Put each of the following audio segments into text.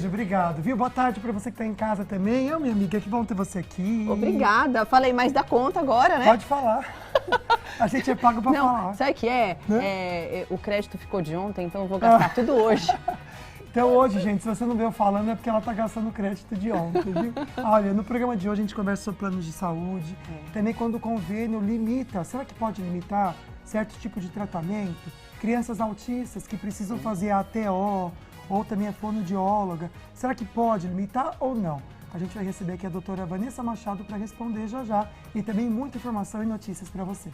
beijo, obrigado. Viu? Boa tarde pra você que tá em casa também. Eu, minha amiga, que bom ter você aqui. Obrigada. Falei mais da conta agora, né? Pode falar. A gente é pago pra falar. Sabe o que é? O crédito ficou de ontem, então eu vou gastar tudo hoje. Então hoje, gente, se você não veio falando é porque ela tá gastando o crédito de ontem, viu? Olha, no programa de hoje a gente conversa sobre planos de saúde, também quando o convênio limita, será que pode limitar certo tipo de tratamento? Crianças autistas que precisam fazer ATO ou também a fonoaudióloga, será que pode limitar ou não? A gente vai receber aqui a doutora Vanessa Machado para responder já já e também muita informação e notícias para você.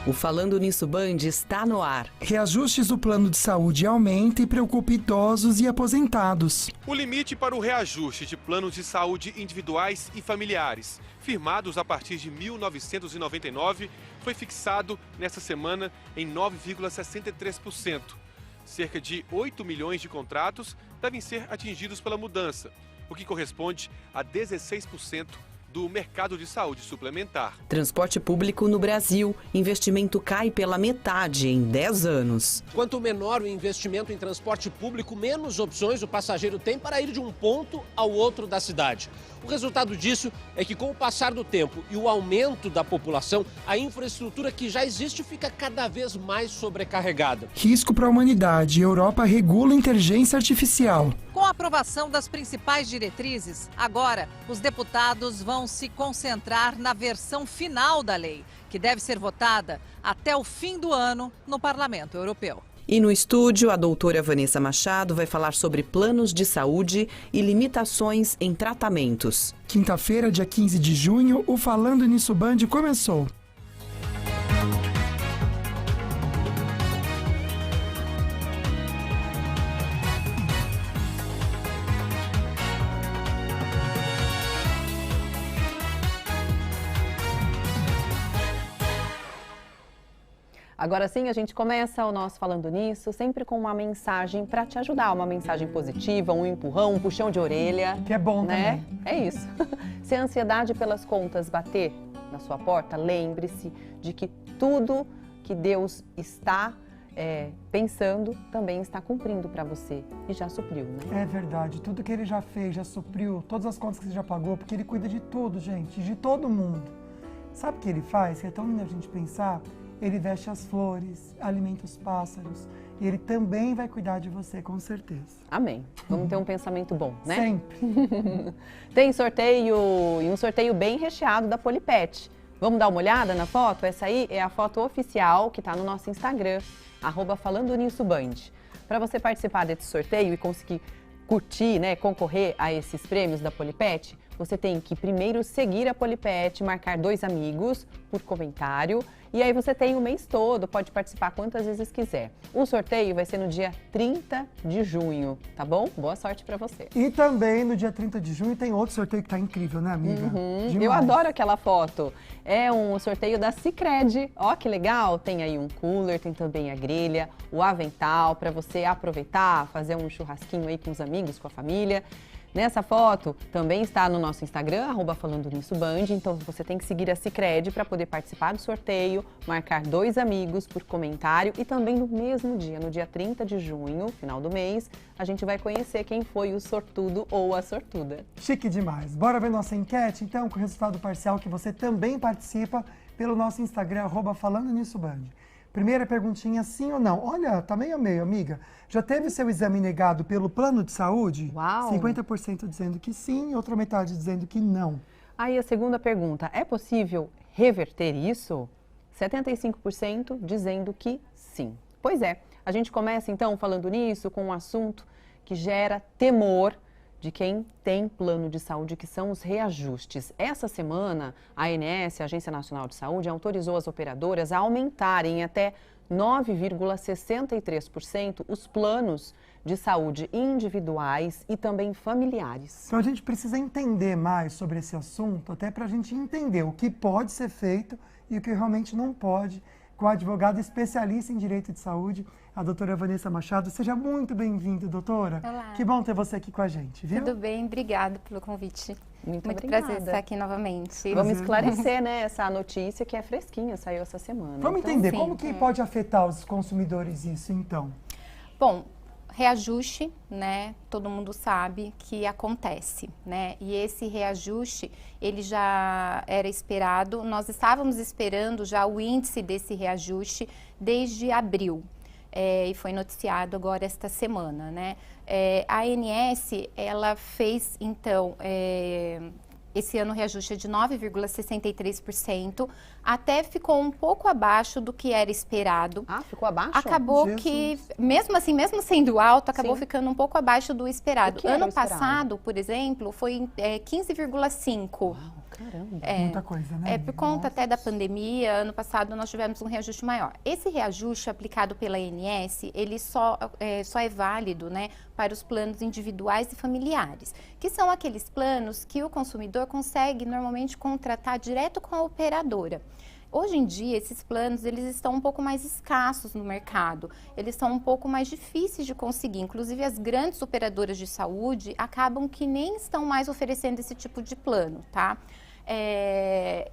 O Falando Nisso Band está no ar. Reajustes do plano de saúde aumenta e preocupa idosos e aposentados. O limite para o reajuste de planos de saúde individuais e familiares, firmados a partir de 1999, foi fixado nesta semana em 9,63%. Cerca de 8 milhões de contratos devem ser atingidos pela mudança, o que corresponde a 16% do mercado de saúde suplementar. Transporte público no Brasil. Investimento cai pela metade em 10 anos. Quanto menor o investimento em transporte público, menos opções o passageiro tem para ir de um ponto ao outro da cidade. O resultado disso é que, com o passar do tempo e o aumento da população, a infraestrutura que já existe fica cada vez mais sobrecarregada. Risco para a humanidade. Europa regula inteligência artificial. Com a aprovação das principais diretrizes, agora os deputados vão se concentrar na versão final da lei, que deve ser votada até o fim do ano no Parlamento Europeu. E no estúdio, a doutora Vanessa Machado vai falar sobre planos de saúde e limitações em tratamentos. Quinta-feira, dia 15 de junho, o Falando Nisso Band começou. Agora sim, a gente começa o nosso Falando Nisso, sempre com uma mensagem para te ajudar, uma mensagem positiva, um empurrão, um puxão de orelha. Que é bom, né? também. É isso. Se a ansiedade pelas contas bater na sua porta, lembre-se de que tudo que Deus está pensando também está cumprindo para você e já supriu, né? É verdade, tudo que ele já fez, já supriu, todas as contas que você já pagou, porque ele cuida de tudo, gente, de todo mundo. Sabe o que ele faz? Que é tão lindo a gente pensar. Ele veste as flores, alimenta os pássaros e ele também vai cuidar de você, com certeza. Amém. Vamos ter um pensamento bom, né? Sempre. Tem sorteio, e um sorteio bem recheado da Polipet. Vamos dar uma olhada na foto? Essa aí é a foto oficial que está no nosso Instagram, @FalandoNissoBand. Para você participar desse sorteio e conseguir curtir, né, concorrer a esses prêmios da Polipet, você tem que primeiro seguir a Polipet, marcar 2 amigos por comentário, e aí você tem o mês todo, pode participar quantas vezes quiser. O sorteio vai ser no dia 30 de junho, tá bom? Boa sorte pra você. E também no dia 30 de junho tem outro sorteio que tá incrível, né, amiga? Eu adoro aquela foto. É um sorteio da Sicredi. Ó, que legal! Tem aí um cooler, tem também a grelha, o avental para você aproveitar, fazer um churrasquinho aí com os amigos, com a família. Nessa foto também está no nosso Instagram, @FalandoNissoBand, então você tem que seguir a Sicredi para poder participar do sorteio, marcar 2 amigos por comentário e também no mesmo dia, no dia 30 de junho, final do mês, a gente vai conhecer quem foi o sortudo ou a sortuda. Chique demais. Bora ver nossa enquete, então, com o resultado parcial que você também participa pelo nosso Instagram, @FalandoNissoBand. Primeira perguntinha, sim ou não? Olha, tá meio a meio, amiga. Já teve seu exame negado pelo plano de saúde? Uau! 50% dizendo que sim e outra metade dizendo que não. Aí a segunda pergunta, é possível reverter isso? 75% dizendo que sim. Pois é, a gente começa então falando nisso com um assunto que gera temor de quem tem plano de saúde, que são os reajustes. Essa semana, a ANS, a Agência Nacional de Saúde, autorizou as operadoras a aumentarem até 9,63% os planos de saúde individuais e também familiares. Então a gente precisa entender mais sobre esse assunto, até para a gente entender o que pode ser feito e o que realmente não pode com a advogada especialista em direito de saúde, a doutora Vanessa Machado. Seja muito bem-vinda, doutora. Olá. Que bom ter você aqui com a gente, viu? Tudo bem, obrigada pelo convite. Muito prazer obrigada. estar aqui novamente. Vamos esclarecer, né, essa notícia que é fresquinha, saiu essa semana. Vamos Então, entender sim, como que pode afetar os consumidores isso, então? Bom, reajuste, né, todo mundo sabe que acontece, né, e esse reajuste, ele já era esperado, nós estávamos esperando já o índice desse reajuste desde abril. E foi noticiado agora esta semana, né? A ANS, ela fez, então, esse ano o reajuste é de 9,63%, até ficou um pouco abaixo do que era esperado. Ah, ficou abaixo? Acabou Jesus. que, mesmo assim, mesmo sendo alto, acabou Sim. ficando um pouco abaixo do esperado. O que era o Ano esperado? passado, por exemplo, foi 15,5%. Uau, caramba. Muita coisa, né? Por conta Nossa. até da pandemia, ano passado nós tivemos um reajuste maior. Esse reajuste aplicado pela ANS, ele só é válido, né, para os planos individuais e familiares, que são aqueles planos que o consumidor consegue normalmente contratar direto com a operadora. Hoje em dia, esses planos, eles estão um pouco mais escassos no mercado, eles são um pouco mais difíceis de conseguir, inclusive as grandes operadoras de saúde acabam que nem estão mais oferecendo esse tipo de plano, tá?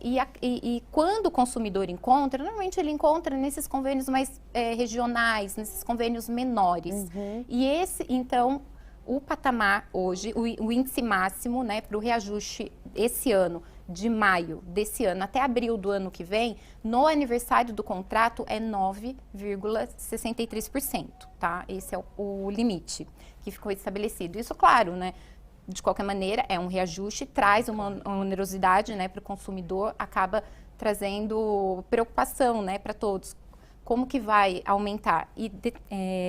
E quando o consumidor encontra, normalmente ele encontra nesses convênios mais regionais, nesses convênios menores. E esse, então, o patamar hoje, o índice máximo, né, para o reajuste esse ano, de maio desse ano até abril do ano que vem, no aniversário do contrato é 9,63%, tá? Esse é o limite que ficou estabelecido. Isso, claro, né? De qualquer maneira, é um reajuste, traz uma onerosidade, né, para o consumidor, acaba trazendo preocupação, né, para todos. Como que vai aumentar? E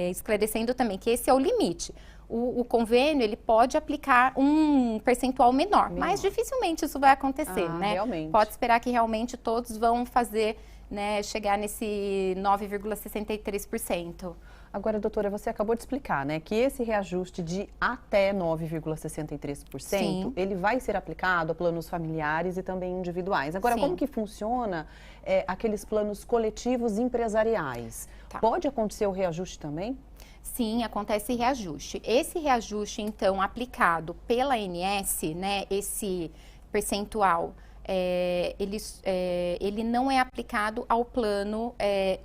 esclarecendo também que esse é o limite. O convênio, ele pode aplicar um percentual menor, mas dificilmente isso vai acontecer, né? Realmente. Pode esperar que realmente todos vão fazer, né, chegar nesse 9,63%. Agora, doutora, você acabou de explicar, né, que esse reajuste de até 9,63%, Sim. ele vai ser aplicado a planos familiares e também individuais. Agora, Sim. como que funciona aqueles planos coletivos empresariais? Tá. Pode acontecer o reajuste também? Sim, acontece reajuste. Esse reajuste, então, aplicado pela ANS, né, esse percentual, ele não é aplicado ao plano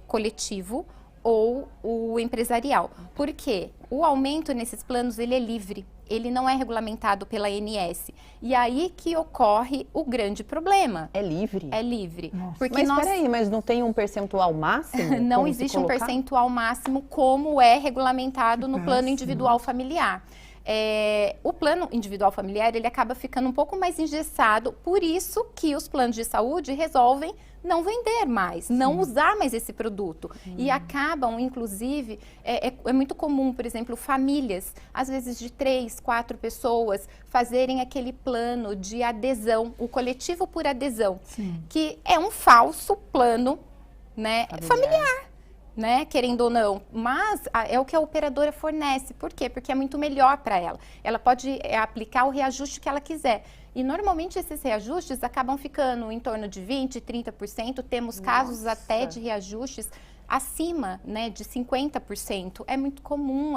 coletivo ou o empresarial. Por quê? O aumento nesses planos, ele é livre, ele não é regulamentado pela ANS. E aí que ocorre o grande problema. É livre? É livre. Nossa. Porque Mas nós... peraí, mas não tem um percentual máximo? Não como existe se um colocar? percentual máximo como é regulamentado no plano péssimo. individual familiar. O plano individual familiar, ele acaba ficando um pouco mais engessado, por isso que os planos de saúde resolvem não vender mais, não usar mais esse produto. E acabam, inclusive, é muito comum, por exemplo, famílias, às vezes de 3, 4 pessoas, fazerem aquele plano de adesão, o coletivo por adesão, que é um falso plano, né, familiar. Né, querendo ou não, mas é o que a operadora fornece. Por quê? Porque é muito melhor para ela. Ela pode aplicar o reajuste que ela quiser. E normalmente esses reajustes acabam ficando em torno de 20%, 30%. Temos casos até de reajustes acima, né, de 50%. É muito comum,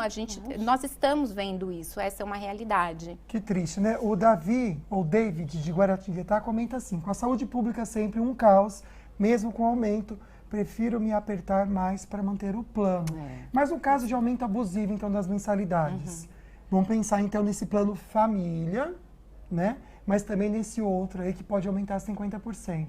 nós estamos vendo isso, essa é uma realidade. Que triste, né? O Davi, ou David, de Guaratinguetá, comenta assim: com a saúde pública sempre um caos, mesmo com aumento, prefiro me apertar mais para manter o plano. Mas no caso de aumento abusivo, então, das mensalidades, vamos pensar, então, nesse plano família, né? Mas também nesse outro aí que pode aumentar 50%.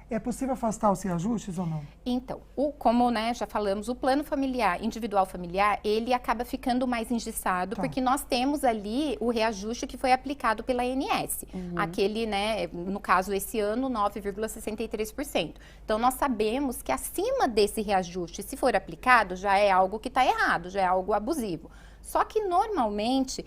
É possível afastar os reajustes ou não? Então, como, né, já falamos, o plano familiar, individual familiar, ele acaba ficando mais engessado, porque nós temos ali o reajuste que foi aplicado pela ANS. Aquele, né, no caso esse ano, 9,63%. Então, nós sabemos que acima desse reajuste, se for aplicado, já é algo que está errado, já é algo abusivo. Só que, normalmente,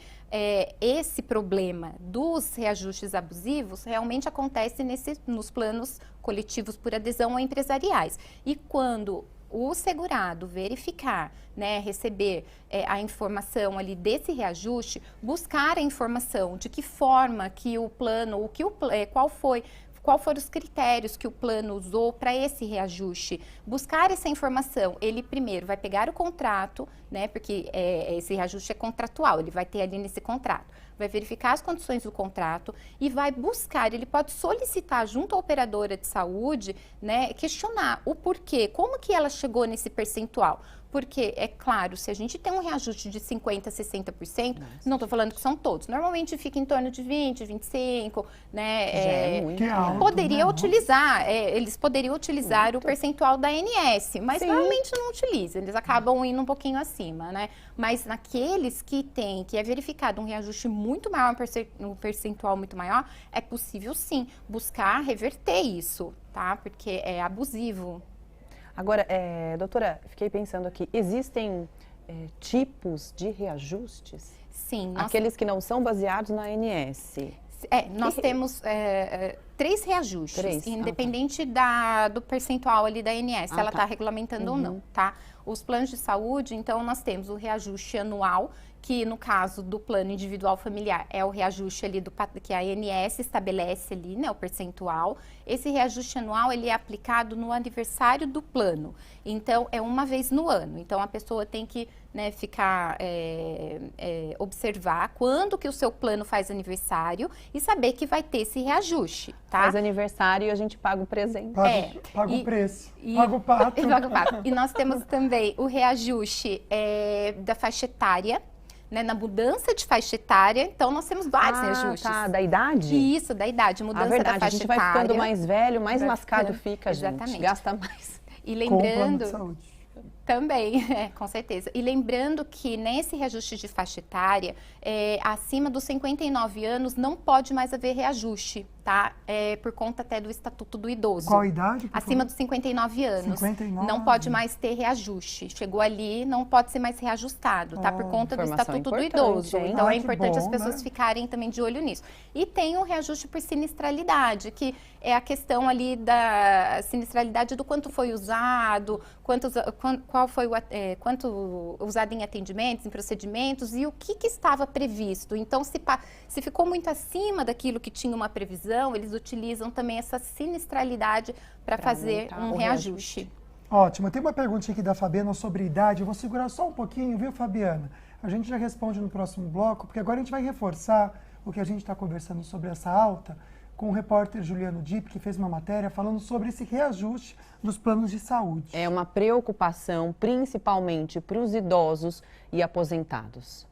esse problema dos reajustes abusivos realmente acontece nos planos coletivos por adesão ou empresariais. E quando o segurado verificar, né, receber a informação ali desse reajuste, buscar a informação de que forma que o plano, qual foram os critérios que o plano usou para esse reajuste. Buscar essa informação, ele primeiro vai pegar o contrato, né, porque esse reajuste é contratual, ele vai ter ali nesse contrato, vai verificar as condições do contrato e vai buscar, ele pode solicitar junto à operadora de saúde, né, questionar o porquê, como que ela chegou nesse percentual. Porque, é claro, se a gente tem um reajuste de 50%, 60%, não estou falando que são todos, normalmente fica em torno de 20%, 25%, né? É muito. Poderia utilizar, eles poderiam utilizar o percentual da ANS, mas normalmente não utilizam, eles acabam indo um pouquinho acima, né? Mas naqueles que tem, que é verificado um reajuste muito maior, um percentual muito maior, é possível sim buscar reverter isso, tá? Porque é abusivo. Agora, doutora, fiquei pensando aqui, existem tipos de reajustes? Sim. Aqueles que não são baseados na ANS? Nós temos 3 reajustes, independente do percentual ali da ANS, se ela está regulamentando ou não, tá? Os planos de saúde, então, nós temos o reajuste anual, que no caso do plano individual familiar é o reajuste ali que a ANS estabelece ali, né, o percentual. Esse reajuste anual, ele é aplicado no aniversário do plano. Então, é uma vez no ano. Então, a pessoa tem que, né, observar quando que o seu plano faz aniversário e saber que vai ter esse reajuste, tá? Faz aniversário e a gente paga o presente. Paga o preço, paga o pato. E nós temos também o reajuste da faixa etária, né, na mudança de faixa etária, então nós temos vários reajustes. Tá, da idade? Isso, da idade, mudança da faixa etária. A gente vai ficando mais velho, mais lascado fica, exatamente. Gente, gasta mais. E lembrando... Com o plano de saúde. Também, com certeza. E lembrando que nesse reajuste de faixa etária, acima dos 59 anos não pode mais haver reajuste, tá? Por conta até do Estatuto do Idoso. Qual a idade? Acima dos 59 anos. 59. Não pode mais ter reajuste. Chegou ali, não pode ser mais reajustado, tá? Por conta do Estatuto do Idoso. Hein? Então é importante as bom, pessoas né? ficarem também de olho nisso. E tem o reajuste por sinistralidade, que é a questão ali da sinistralidade do quanto foi usado, quanto usado em atendimentos, em procedimentos e o que estava previsto. Então, se ficou muito acima daquilo que tinha uma previsão, eles utilizam também essa sinistralidade para fazer um reajuste. Ótimo. Tem uma perguntinha aqui da Fabiana sobre idade. Eu vou segurar só um pouquinho, viu, Fabiana? A gente já responde no próximo bloco, porque agora a gente vai reforçar o que a gente está conversando sobre essa alta com o repórter Juliano Dipp, que fez uma matéria falando sobre esse reajuste dos planos de saúde. É uma preocupação, principalmente para os idosos e aposentados.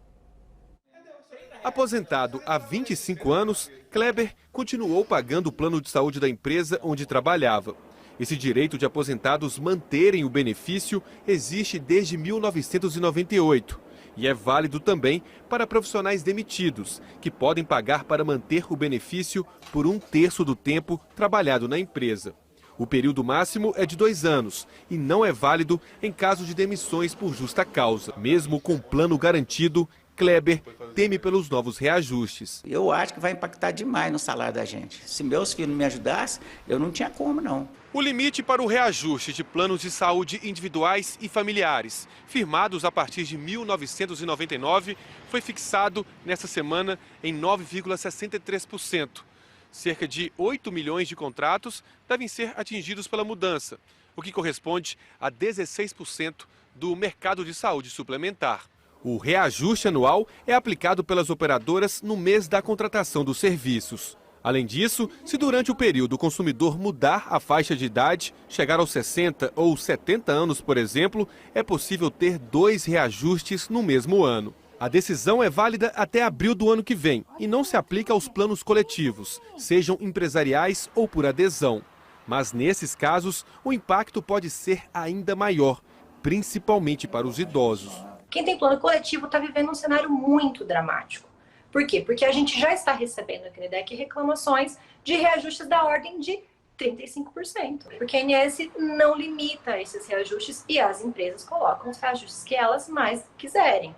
Aposentado há 25 anos, Kleber continuou pagando o plano de saúde da empresa onde trabalhava. Esse direito de aposentados manterem o benefício existe desde 1998. E é válido também para profissionais demitidos, que podem pagar para manter o benefício por 1/3 do tempo trabalhado na empresa. O período máximo é de 2 anos e não é válido em caso de demissões por justa causa. Mesmo com plano garantido, Kleber teme pelos novos reajustes. Eu acho que vai impactar demais no salário da gente. Se meus filhos não me ajudassem, eu não tinha como, não. O limite para o reajuste de planos de saúde individuais e familiares, firmados a partir de 1999, foi fixado nesta semana em 9,63%. Cerca de 8 milhões de contratos devem ser atingidos pela mudança, o que corresponde a 16% do mercado de saúde suplementar. O reajuste anual é aplicado pelas operadoras no mês da contratação dos serviços. Além disso, se durante o período o consumidor mudar a faixa de idade, chegar aos 60 ou 70 anos, por exemplo, é possível ter 2 reajustes no mesmo ano. A decisão é válida até abril do ano que vem e não se aplica aos planos coletivos, sejam empresariais ou por adesão. Mas nesses casos, o impacto pode ser ainda maior, principalmente para os idosos. Quem tem plano coletivo está vivendo um cenário muito dramático. Por quê? Porque a gente já está recebendo aqui no IDEC reclamações de reajustes da ordem de 35%. Porque a ANS não limita esses reajustes e as empresas colocam os reajustes que elas mais quiserem.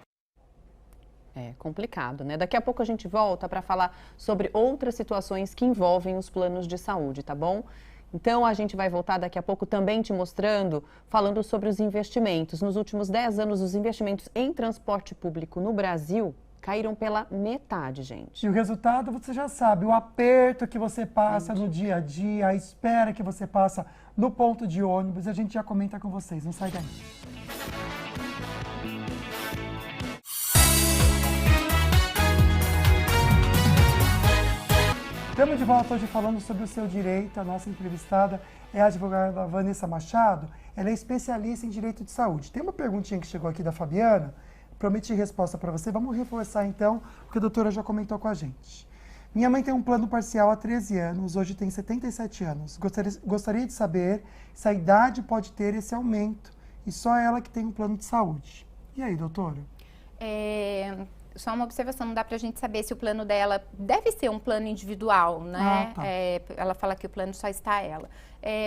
É complicado, né? Daqui a pouco a gente volta para falar sobre outras situações que envolvem os planos de saúde, tá bom? Então, a gente vai voltar daqui a pouco também te mostrando, falando sobre os investimentos. Nos últimos 10 anos, os investimentos em transporte público no Brasil caíram pela metade, gente. E o resultado você já sabe, o aperto que você passa no dia a dia, a espera que você passa no ponto de ônibus, a gente já comenta com vocês, não sai daí. Estamos de volta hoje falando sobre o seu direito. A nossa entrevistada é a advogada Vanessa Machado. Ela é especialista em direito de saúde. Tem uma perguntinha que chegou aqui da Fabiana. Prometi resposta para você. Vamos reforçar então o que a doutora já comentou com a gente. Minha mãe tem um plano parcial há 13 anos, hoje tem 77 anos. Gostaria de saber se a idade pode ter esse aumento e só ela que tem um plano de saúde. E aí, doutora? Só uma observação, não dá pra gente saber se o plano dela deve ser um plano individual, né? Tá. Ela fala que o plano só está a ela.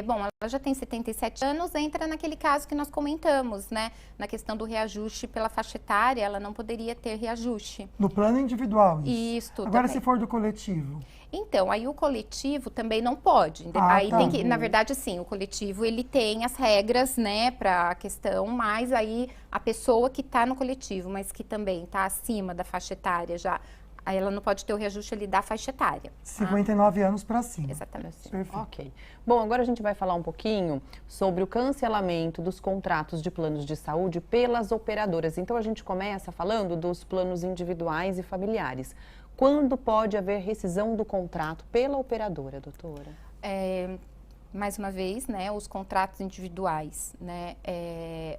Bom, ela já tem 77 anos, entra naquele caso que nós comentamos, né? Na questão do reajuste pela faixa etária, ela não poderia ter reajuste. No plano individual, isso. Isso, Agora, também. se for do coletivo? Então, aí o coletivo também não pode. Aí tem que, na verdade, sim, o coletivo ele tem as regras, né, para a questão, mas aí a pessoa que está no coletivo, mas que também está acima da faixa etária já, aí ela não pode ter o reajuste ali da faixa etária. 59 anos para cima. Exatamente. Perfeito. Ok. Bom, agora a gente vai falar um pouquinho sobre o cancelamento dos contratos de planos de saúde pelas operadoras. Então, a gente começa falando dos planos individuais e familiares. Quando pode haver rescisão do contrato pela operadora, doutora? Mais uma vez, né, os contratos individuais, né,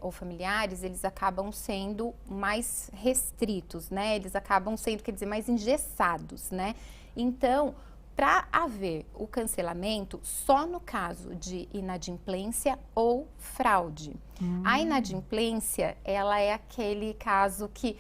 ou familiares, eles acabam sendo mais restritos, né, eles acabam sendo, quer dizer, mais engessados, né. Então, para haver o cancelamento, só no caso de inadimplência ou fraude. A inadimplência, ela é aquele caso que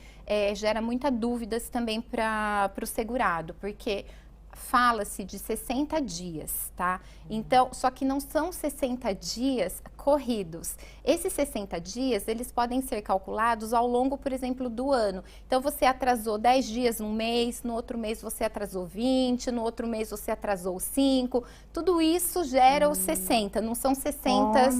gera muita dúvidas também para o segurado, porque fala-se de 60 dias, tá? Então, só que não são 60 dias corridos. Esses 60 dias, eles podem ser calculados ao longo, por exemplo, do ano. Então, você atrasou 10 dias num mês, no outro mês você atrasou 20, no outro mês você atrasou 5. Tudo isso gera os 60, não são 60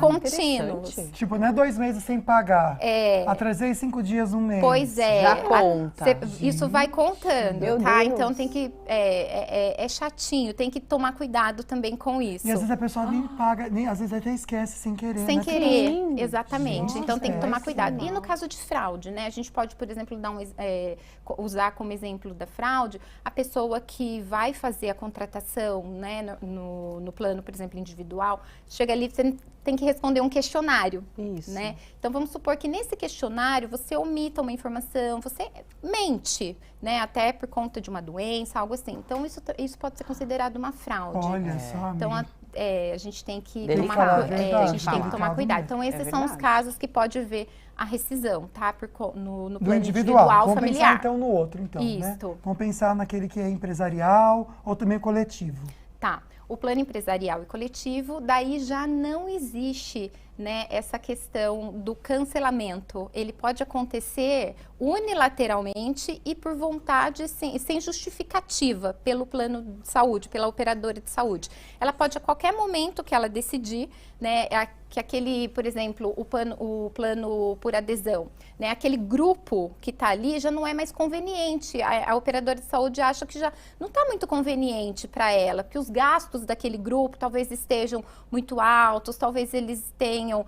contínuos. Tipo, não é 2 meses sem pagar. Atrasei 5 dias num mês. Pois é. Já conta. Isso vai contando, Meu tá? Deus. Então, tem que... É chatinho, tem que tomar cuidado também com isso. E às vezes a pessoa nem paga, às vezes até esquece sem querer. Sem né? querer, Sim. exatamente. Nossa, Então tem que tomar cuidado. péssimo. E no caso de fraude, né? A gente pode, por exemplo, usar como exemplo da fraude a pessoa que vai fazer a contratação, né, no plano, por exemplo, individual, chega ali, você tem que responder um questionário, Isso. né? Então vamos supor que nesse questionário você omita uma informação, você mente, né? Até por conta de uma doença, algo assim. Então isso pode ser considerado uma fraude. Olha só, Então amiga. a gente tem que Delicado. a gente tem que tomar Delicado cuidado. mesmo. Então esses É são os verdade. casos que pode haver a rescisão, tá? No Do plano individual. Vamos familiar. pensar então no outro, então, né? Isso. Vamos pensar naquele que é empresarial ou também coletivo. Tá. O plano empresarial e coletivo, daí já não existe, né, essa questão do cancelamento. Ele pode acontecer unilateralmente e por vontade, sem justificativa pelo plano de saúde, pela operadora de saúde. Ela pode, a qualquer momento que ela decidir, né, que aquele, por exemplo, o plano por adesão, né, aquele grupo que está ali já não é mais conveniente. A operadora de saúde acha que já não está muito conveniente para ela, porque os gastos daquele grupo talvez estejam muito altos, talvez eles tenham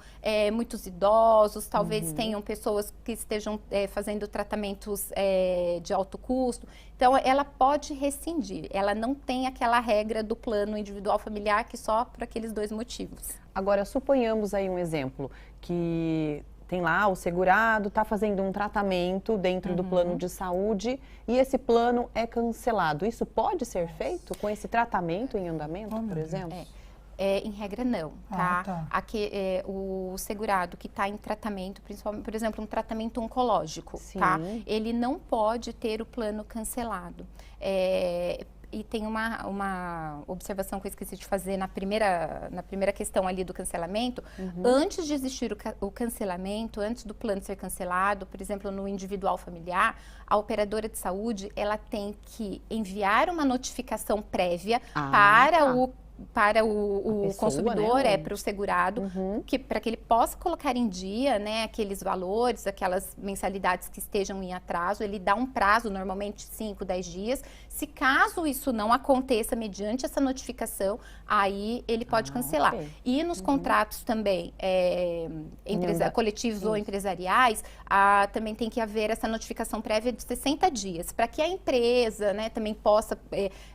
muitos idosos, talvez tenham pessoas que estejam fazendo tratamentos de alto custo. Então, ela pode rescindir. Ela não tem aquela regra do plano individual familiar que só por aqueles 2 motivos. Agora, suponhamos aí um exemplo, que tem lá o segurado, está fazendo um tratamento dentro do plano de saúde e esse plano é cancelado. Isso pode ser feito com esse tratamento em andamento, por exemplo? Em regra, não, tá? tá. Aqui, o segurado que está em tratamento, principalmente, por exemplo, um tratamento oncológico, Sim. tá? Ele não pode ter o plano cancelado. E tem uma observação que eu esqueci de fazer na primeira questão ali do cancelamento. Antes de existir o cancelamento, antes do plano ser cancelado, por exemplo, no individual familiar, a operadora de saúde, ela tem que enviar uma notificação prévia para o consumidor, né? para o segurado, possa colocar em dia, né, aqueles valores, aquelas mensalidades que estejam em atraso. Ele dá um prazo, normalmente 5, 10 dias. Se caso isso não aconteça mediante essa notificação, aí ele pode cancelar. Ok. E nos contratos também, coletivos ou empresariais, também tem que haver essa notificação prévia de 60 dias, para que a empresa, né, também possa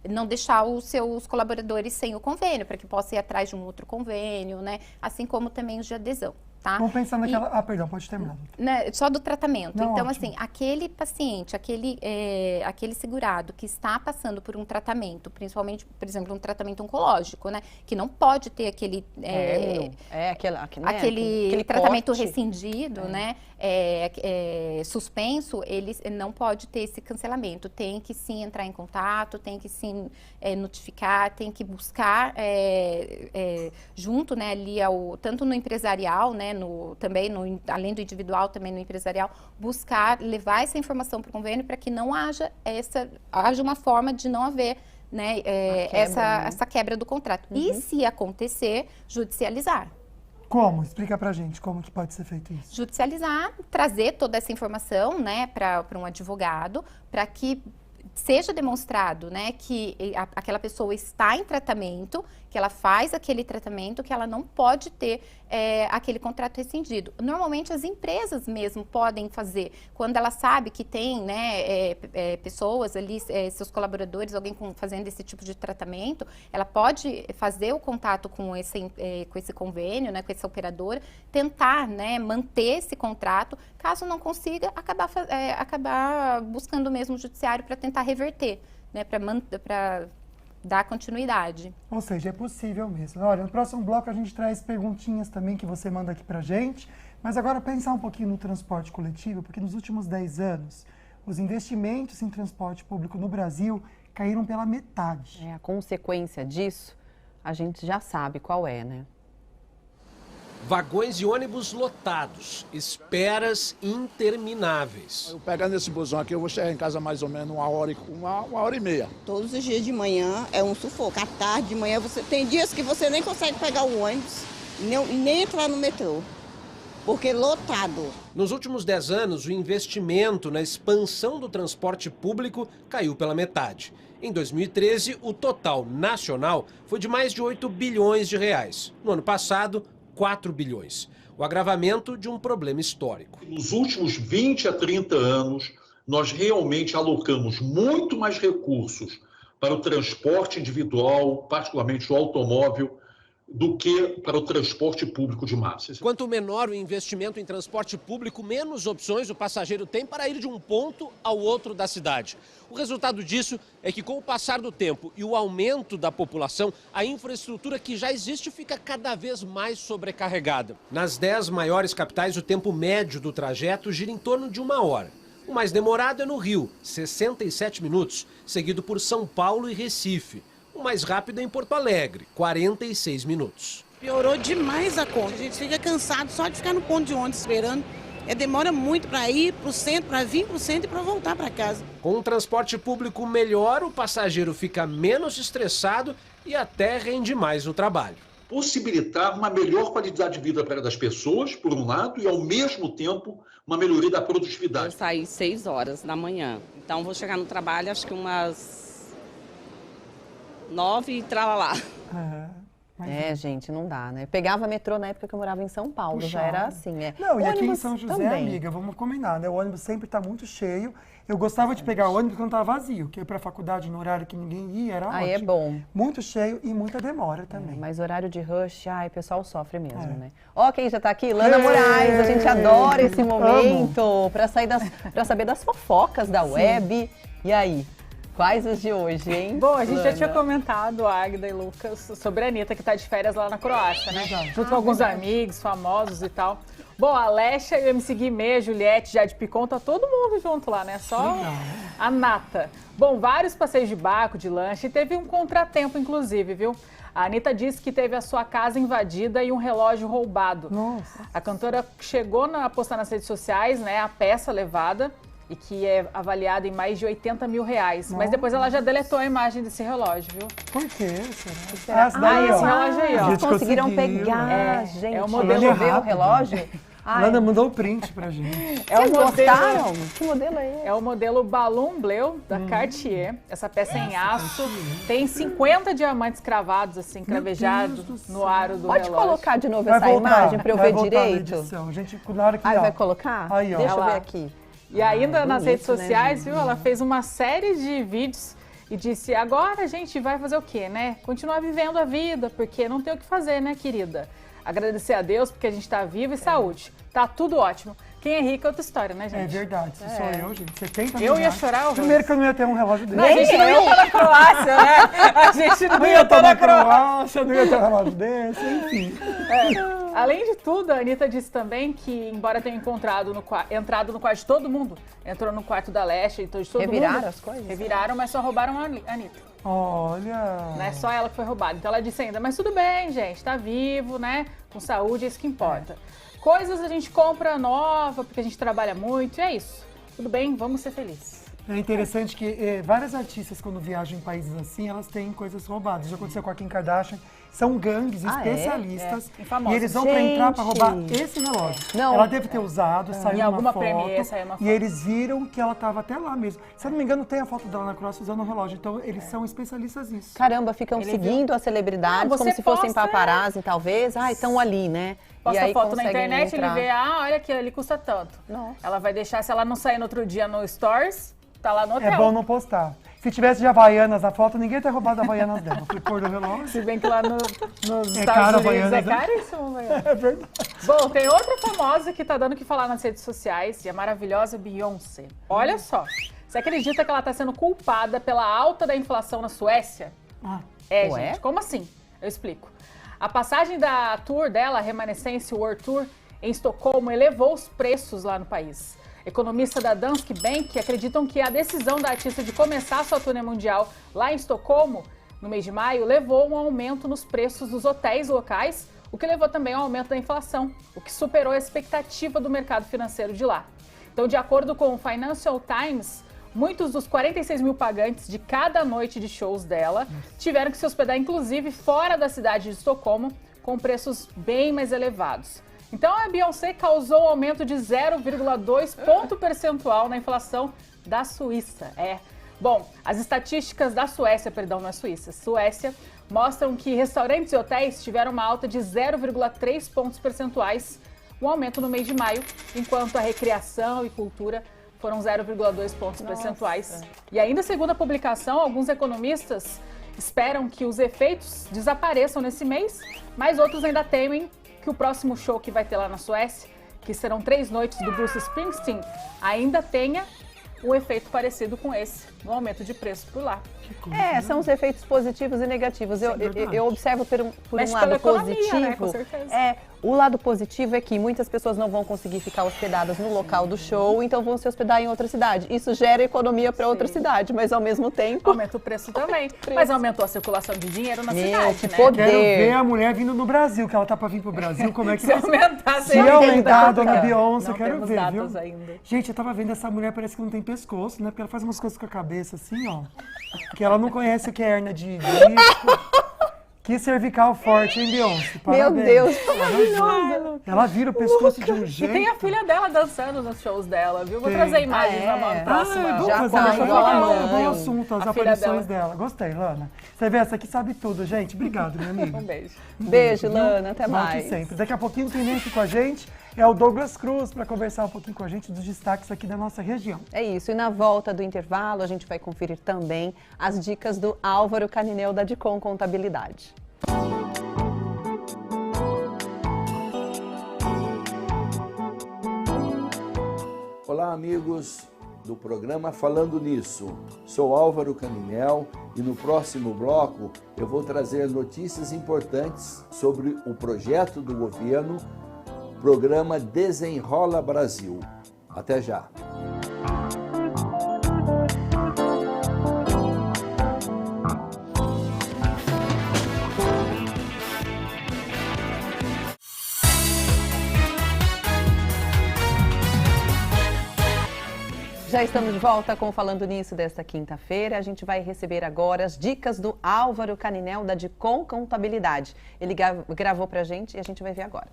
não deixar os seus colaboradores sem o convênio, para que possa ir atrás de um outro convênio, né, assim como também os de adesão. Tá? Vamos pensar naquela... perdão, pode terminar. Né, só do tratamento. Não, então, ótimo. assim, aquele paciente, aquele segurado que está passando por um tratamento, principalmente, por exemplo, um tratamento oncológico, né? Que não pode ter aquele... aquele tratamento corte. rescindido, né? Suspenso, ele não pode ter esse cancelamento. Tem que sim entrar em contato, tem que sim notificar, tem que buscar junto, né, ali tanto no empresarial, né, além do individual, também no empresarial, buscar levar essa informação para o convênio para que não haja uma forma de não haver, né, essa quebra do contrato. E se acontecer, judicializar. Como? Explica pra gente como que pode ser feito isso. Judicializar, trazer toda essa informação, né, para um advogado, para que seja demonstrado, né, que aquela pessoa está em tratamento, que ela faz aquele tratamento, que ela não pode ter aquele contrato rescindido. Normalmente as empresas mesmo podem fazer, quando ela sabe que tem, né, pessoas ali, seus colaboradores, alguém fazendo esse tipo de tratamento, ela pode fazer o contato com esse convênio, né, com essa operadora, tentar, né, manter esse contrato, caso não consiga, acabar buscando mesmo o judiciário para tentar reverter, né, para dar continuidade. Ou seja, é possível mesmo. Olha, no próximo bloco a gente traz perguntinhas também que você manda aqui pra gente, mas agora pensar um pouquinho no transporte coletivo, porque nos últimos 10 anos, os investimentos em transporte público no Brasil caíram pela metade. A consequência disso, a gente já sabe qual é, né? Vagões e ônibus lotados, esperas intermináveis. Eu pegando esse busão aqui, eu vou chegar em casa mais ou menos uma hora e meia. Todos os dias de manhã é um sufoco. À tarde, de manhã, tem dias que você nem consegue pegar o ônibus, nem entrar no metrô, porque lotado. Nos últimos 10 anos, o investimento na expansão do transporte público caiu pela metade. Em 2013, o total nacional foi de mais de 8 bilhões de reais. No ano passado, 4 bilhões. O agravamento de um problema histórico. Nos últimos 20 a 30 anos, nós realmente alocamos muito mais recursos para o transporte individual, particularmente o automóvel, do que para o transporte público de massa. Quanto menor o investimento em transporte público, menos opções o passageiro tem para ir de um ponto ao outro da cidade. O resultado disso é que, com o passar do tempo e o aumento da população, a infraestrutura que já existe fica cada vez mais sobrecarregada. Nas 10 maiores capitais, o tempo médio do trajeto gira em torno de 1 hora. O mais demorado é no Rio, 67 minutos, seguido por São Paulo e Recife. O mais rápido é em Porto Alegre, 46 minutos. Piorou demais a conta. A gente fica cansado só de ficar no ponto de ônibus esperando. Demora muito para ir para o centro, para vir para o centro e para voltar para casa. Com um transporte público melhor, o passageiro fica menos estressado e até rende mais no trabalho. Possibilitar uma melhor qualidade de vida para as pessoas, por um lado, e ao mesmo tempo uma melhoria da produtividade. Eu saí 6 horas da manhã, então vou chegar no trabalho acho que umas 9 e tralalá. Gente, não dá, né? Pegava metrô na época que eu morava em São Paulo, já era assim, Não, e aqui em ônibus São José, também. amiga, vamos combinar, né? O ônibus sempre tá muito cheio. Eu gostava de pegar o ônibus quando tava vazio, que eu ia pra faculdade no horário que ninguém ia, era ótimo. Aí é bom. Muito cheio e muita demora também. Mas horário de rush, o pessoal sofre mesmo, né? Ó, quem já tá aqui, Lana Moraes, a gente adora esse momento pra saber das fofocas da web. E aí? Quais os de hoje, hein? Bom, a gente Lana? já tinha comentado, Águida e Lucas, sobre a Anitta, que tá de férias lá na Croácia, né? Junto com alguns amigos famosos e tal. Bom, a Alexa e o MC Guimê, a Juliette, Jade Picon, tá todo mundo junto lá, né? Só a nata. Bom, vários passeios de barco, de lanche, e teve um contratempo, inclusive, viu? A Anitta disse que teve a sua casa invadida e um relógio roubado. Nossa. A cantora chegou a postar nas redes sociais, né, a peça levada. e que é avaliado em mais de R$80 mil. Mas depois ela já deletou a imagem desse relógio, viu? Por quê? Será? Esse relógio aí, ó. Eles conseguiram pegar, gente. É o modelo o relógio. Lana mandou o print pra gente. Vocês gostaram? Que modelo é esse? É o modelo Ballon Bleu da Cartier. Essa peça em aço. Tem 50 diamantes cravados, assim, cravejados no aro do relógio. Pode colocar de novo essa imagem pra eu ver direito? Gente, na hora que vai colocar? Aí, ó. Deixa eu ver aqui. E ainda nas redes sociais, viu? Ela fez uma série de vídeos e disse, agora a gente vai fazer o quê, né? Continuar vivendo a vida, porque não tem o que fazer, né, querida? Agradecer a Deus porque a gente tá viva e saúde. Tá tudo ótimo. Quem é rico é outra história, né, gente? É verdade. Se sou eu, gente, 70 mil Eu ia reais. chorar. Primeiro que eu não ia ter um relógio desse. Não, a gente não ia estar na Croácia, né? A gente não ia estar na Croácia. Não ia ter um relógio desse, enfim. Além de tudo, a Anitta disse também que, embora tenha entrado no quarto de todo mundo, entrou no quarto da Lesha e de todo mundo. Reviraram as coisas? Reviraram, mas só roubaram a Anitta. Olha! Não é só ela que foi roubada. Então ela disse ainda, mas tudo bem, gente, tá vivo, né? Com saúde, é isso que importa. Coisas a gente compra nova, porque a gente trabalha muito, e é isso. Tudo bem, vamos ser felizes. É interessante que várias artistas, quando viajam em países assim, elas têm coisas roubadas. Já aconteceu com a Kim Kardashian. São gangues especialistas. E eles vão pra entrar pra roubar esse relógio. Ela deve ter usado, saiu uma foto. E eles viram que ela tava até lá mesmo. Se eu não me engano, tem a foto dela na Croácia usando o relógio. Então, eles são especialistas nisso. Caramba, ficam seguindo as celebridades como se fossem paparazzi, talvez. Estão ali, né? Posta e aí foto na internet, ele vê, olha aqui, ele custa tanto. Nossa. Ela vai deixar, se ela não sair no outro dia no Stories, tá lá no hotel. É bom não postar. Se tivesse de Havaianas a foto, ninguém ia ter roubado a Havaianas dela. Fui pôr do relógio. Se bem que lá nos Estados Unidos é caríssimo. É verdade. Bom, tem outra famosa que tá dando o que falar nas redes sociais, e a maravilhosa Beyoncé. Olha só, você acredita que ela tá sendo culpada pela alta da inflação na Suécia? Gente, como assim? Eu explico. A passagem da tour dela, a Remanescence World Tour, em Estocolmo, elevou os preços lá no país. Economistas da Danske Bank acreditam que a decisão da artista de começar sua turnê mundial lá em Estocolmo, no mês de maio, levou um aumento nos preços dos hotéis locais, o que levou também ao aumento da inflação, o que superou a expectativa do mercado financeiro de lá. Então, de acordo com o Financial Times, muitos dos 46 mil pagantes de cada noite de shows dela tiveram que se hospedar, inclusive, fora da cidade de Estocolmo, com preços bem mais elevados. Então, a Beyoncé causou um aumento de 0,2 ponto percentual na inflação da Suíça. Bom, as estatísticas da Suécia, não é Suíça, Suécia, mostram que restaurantes e hotéis tiveram uma alta de 0,3 pontos percentuais, um aumento no mês de maio, enquanto a recreação e cultura foram 0,2 pontos percentuais. E ainda segundo a publicação, alguns economistas esperam que os efeitos desapareçam nesse mês, mas outros ainda temem que o próximo show que vai ter lá na Suécia, que serão 3 noites do Bruce Springsteen, ainda tenha um efeito parecido com esse, no aumento de preço por lá. São os efeitos positivos e negativos. Eu observo por um lado economia, positivo. né? Com certeza. O lado positivo é que muitas pessoas não vão conseguir ficar hospedadas no local do show, então vão se hospedar em outra cidade. Isso gera economia para outra cidade, mas ao mesmo tempo... Aumenta o preço também. Mas aumentou a circulação de dinheiro na cidade, né? Quero ver a mulher vindo no Brasil, que ela tá para vir pro Brasil, como é que... Se aumentar a dona Beyoncé, eu quero ver, viu? Ainda. Gente, eu tava vendo essa mulher, parece que não tem pescoço, né? Porque ela faz umas coisas com a cabeça assim, ó. Que ela não conhece o que é hernia de disco. Que cervical forte, hein, Beyoncé? Meu Deus, maravilhosa. Ela vira o pescoço de um jeito. E tem a filha dela dançando nos shows dela, viu? Vou trazer imagens na próxima. Vamos fazer um bom assunto, as aparições dela. Gostei, Lana. Você vê, essa aqui sabe tudo, gente. Obrigado, minha amiga. Um beijo. Beijo, Lana. Até mais. Sempre. Daqui a pouquinho quem vem aqui com a gente é o Douglas Cruz para conversar um pouquinho com a gente dos destaques aqui da nossa região. É isso. E na volta do intervalo, a gente vai conferir também as dicas do Álvaro Canineu da Dicom Contabilidade. Olá, amigos do programa Falando Nisso. Sou Álvaro Caninel e no próximo bloco eu vou trazer notícias importantes sobre o projeto do governo, Programa Desenrola Brasil. Até já! Já estamos de volta com o Falando Nisso desta quinta-feira. A gente vai receber agora as dicas do Álvaro Caninel, da Dicom Contabilidade. Ele gravou pra gente e a gente vai ver agora.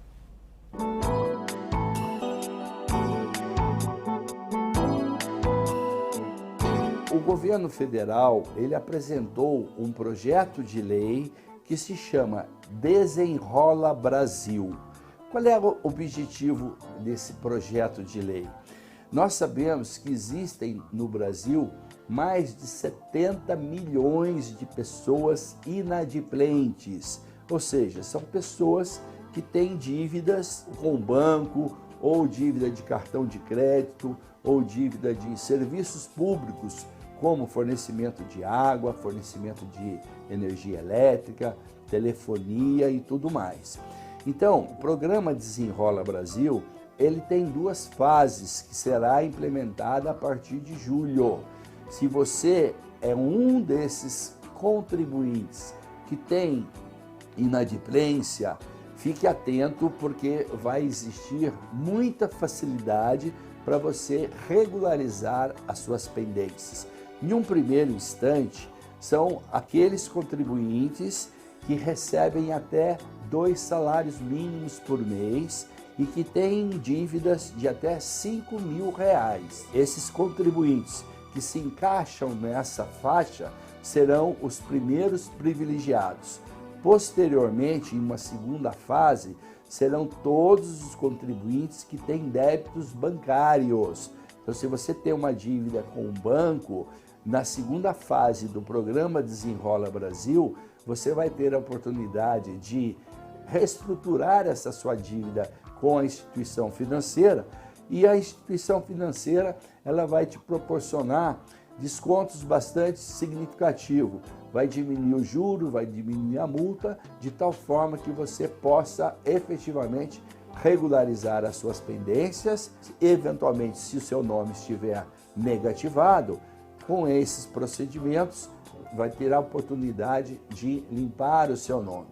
O governo federal, ele apresentou um projeto de lei que se chama Desenrola Brasil. Qual é o objetivo desse projeto de lei? Nós sabemos que existem no Brasil mais de 70 milhões de pessoas inadimplentes, ou seja, são pessoas que têm dívidas com o banco, ou dívida de cartão de crédito, ou dívida de serviços públicos, como fornecimento de água, fornecimento de energia elétrica, telefonia e tudo mais. Então, o programa Desenrola Brasil, ele tem 2 fases que será implementada a partir de julho. Se você é um desses contribuintes que tem inadimplência, fique atento porque vai existir muita facilidade para você regularizar as suas pendências. Em um primeiro instante, são aqueles contribuintes que recebem até 2 salários mínimos por mês e que têm dívidas de até R$5.000. Esses contribuintes que se encaixam nessa faixa serão os primeiros privilegiados. Posteriormente, em uma segunda fase, serão todos os contribuintes que têm débitos bancários. Então, se você tem uma dívida com um banco, na segunda fase do programa Desenrola Brasil, você vai ter a oportunidade de reestruturar essa sua dívida com a instituição financeira, e a instituição financeira ela vai te proporcionar descontos bastante significativos. Vai diminuir o juro, vai diminuir a multa, de tal forma que você possa efetivamente regularizar as suas pendências. Eventualmente, se o seu nome estiver negativado, com esses procedimentos, vai ter a oportunidade de limpar o seu nome.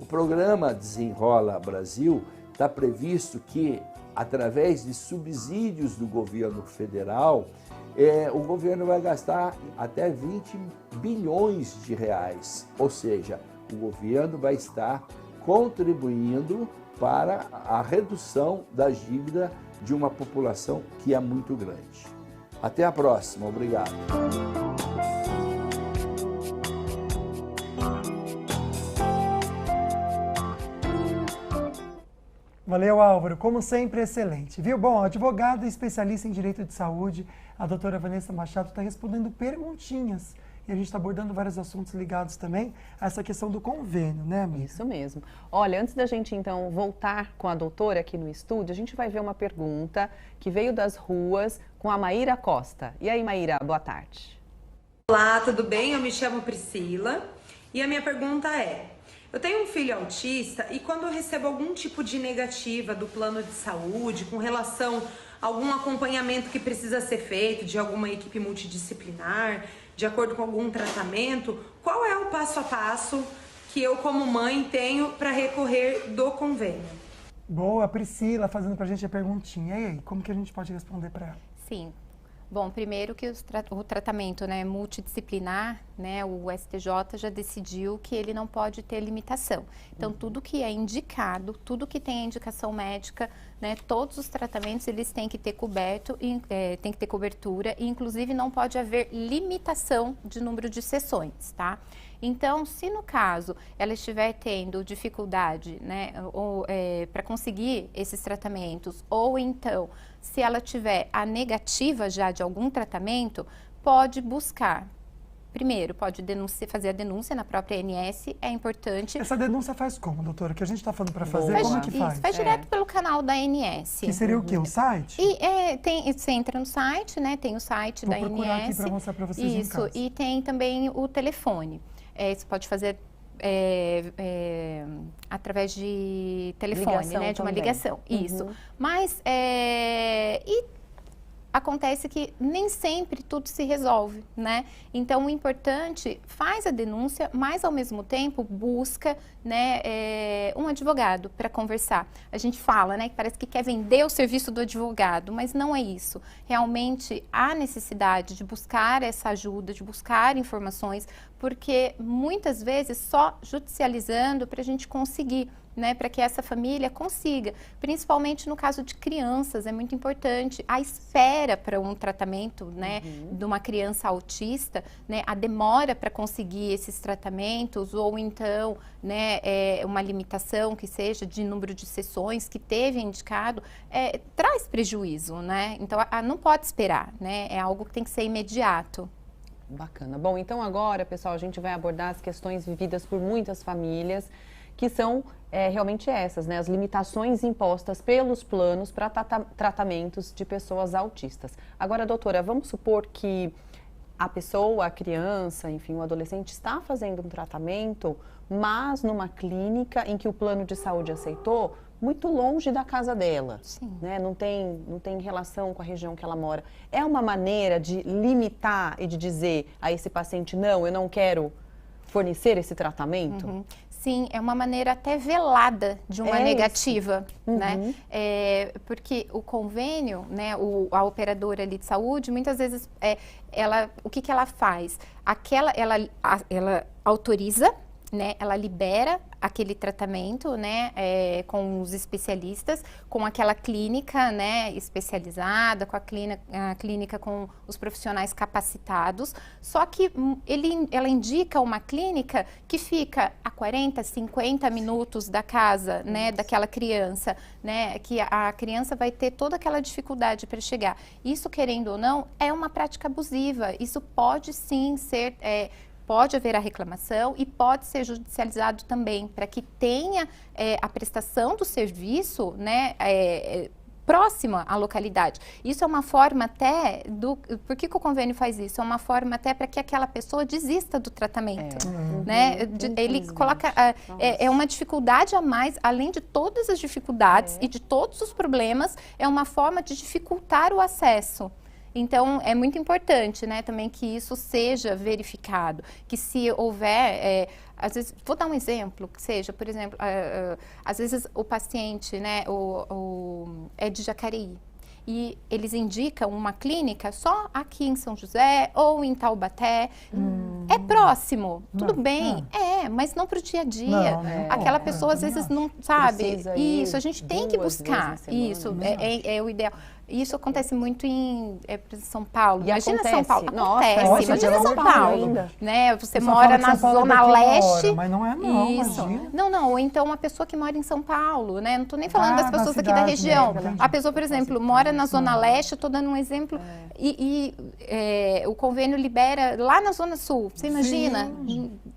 O programa Desenrola Brasil está previsto que, através de subsídios do governo federal, o governo vai gastar até 20 bilhões de reais. Ou seja, o governo vai estar contribuindo para a redução da dívida de uma população que é muito grande. Até a próxima. Obrigado. Valeu, Álvaro. Como sempre, excelente. Viu? Bom, a advogada e especialista em direito de saúde, a doutora Vanessa Machado, está respondendo perguntinhas. E a gente está abordando vários assuntos ligados também a essa questão do convênio, né, amiga? Isso mesmo. Olha, antes da gente, então, voltar com a doutora aqui no estúdio, a gente vai ver uma pergunta que veio das ruas com a Maíra Costa. E aí, Maíra, boa tarde. Olá, tudo bem? Eu me chamo Priscila e a minha pergunta é: eu tenho um filho autista e quando eu recebo algum tipo de negativa do plano de saúde com relação a algum acompanhamento que precisa ser feito de alguma equipe multidisciplinar, de acordo com algum tratamento, qual é o passo a passo que eu, como mãe, tenho para recorrer do convênio? Boa, Priscila fazendo pra gente a perguntinha. E aí, como que a gente pode responder para ela? Sim. Bom, primeiro que o tratamento, né, multidisciplinar, né, o STJ já decidiu que ele não pode ter limitação. Então, tudo que é indicado, tudo que tem a indicação médica, né, todos os tratamentos eles têm que ter tem que ter cobertura e, inclusive, não pode haver limitação de número de sessões, tá? Então, se no caso ela estiver tendo dificuldade, né, para conseguir esses tratamentos, ou então se ela tiver a negativa já de algum tratamento, pode buscar. Primeiro, pode fazer a denúncia na própria ANS, é importante. Essa denúncia faz como, doutora? O que a gente está falando para fazer, como é que faz? Faz direto pelo canal da ANS. Que seria o quê? O site? Você entra no site, né? Tem o site da ANS. Vou procurar aqui para mostrar para vocês em casa. E tem também o telefone. Você pode fazer através de telefone, ligação, né? De uma ligação. Isso. Mas acontece que nem sempre tudo se resolve, né? Então, o importante, faz a denúncia, mas ao mesmo tempo busca, né, um advogado para conversar. A gente fala, né, que parece que quer vender o serviço do advogado, mas não é isso. Realmente há necessidade de buscar essa ajuda, de buscar informações, porque muitas vezes só judicializando para a gente conseguir, né, para que essa família consiga, principalmente no caso de crianças, é muito importante a espera para um tratamento, né, de uma criança autista, né, a demora para conseguir esses tratamentos, ou então, né, uma limitação que seja de número de sessões que teve indicado, traz prejuízo, né, então não pode esperar, né, é algo que tem que ser imediato. Bacana. Bom, então agora, pessoal, a gente vai abordar as questões vividas por muitas famílias, que são realmente essas, né? As limitações impostas pelos planos para tratamentos de pessoas autistas. Agora, doutora, vamos supor que a pessoa, a criança, enfim, o adolescente está fazendo um tratamento, mas numa clínica em que o plano de saúde aceitou, muito longe da casa dela, né? Não tem relação com a região que ela mora. É uma maneira de limitar e de dizer a esse paciente, não, eu não quero fornecer esse tratamento? Sim, é uma maneira até velada de uma negativa, né? Porque o convênio, né, a operadora ali de saúde, muitas vezes, o que ela faz? Ela autoriza, né, ela libera aquele tratamento, né, com os especialistas, com aquela clínica, né, especializada, com a clínica com os profissionais capacitados, só que ela indica uma clínica que fica a 40, 50 minutos da casa, né, daquela criança, né, que a criança vai ter toda aquela dificuldade para chegar. Isso, querendo ou não, é uma prática abusiva, isso pode sim ser... Pode haver a reclamação e pode ser judicializado também, para que tenha a prestação do serviço, né, próxima à localidade. Isso é uma forma até por que o convênio faz isso? É uma forma até para que aquela pessoa desista do tratamento, né? Ele coloca, é uma dificuldade a mais, além de todas as dificuldades e de todos os problemas, é uma forma de dificultar o acesso. Então, é muito importante, né, também que isso seja verificado, que se houver, às vezes, vou dar um exemplo, que seja, por exemplo, às vezes o paciente, né, é de Jacareí, e eles indicam uma clínica só aqui em São José ou em Taubaté. É próximo, tudo bem, mas não para o dia a dia. Aquela pessoa às vezes não sabe. Isso, a gente tem que buscar. Isso é o ideal. Isso acontece muito em São Paulo. Imagina São Paulo. Acontece. Imagina São Paulo. Né? Você mora na Zona Leste. Mas não é não, isso. Não. Ou então uma pessoa que mora em São Paulo, né? Não estou nem falando das pessoas aqui da região. A pessoa, por exemplo, mora na Zona Leste, estou dando um exemplo, e o convênio libera lá na Zona Sul. Você imagina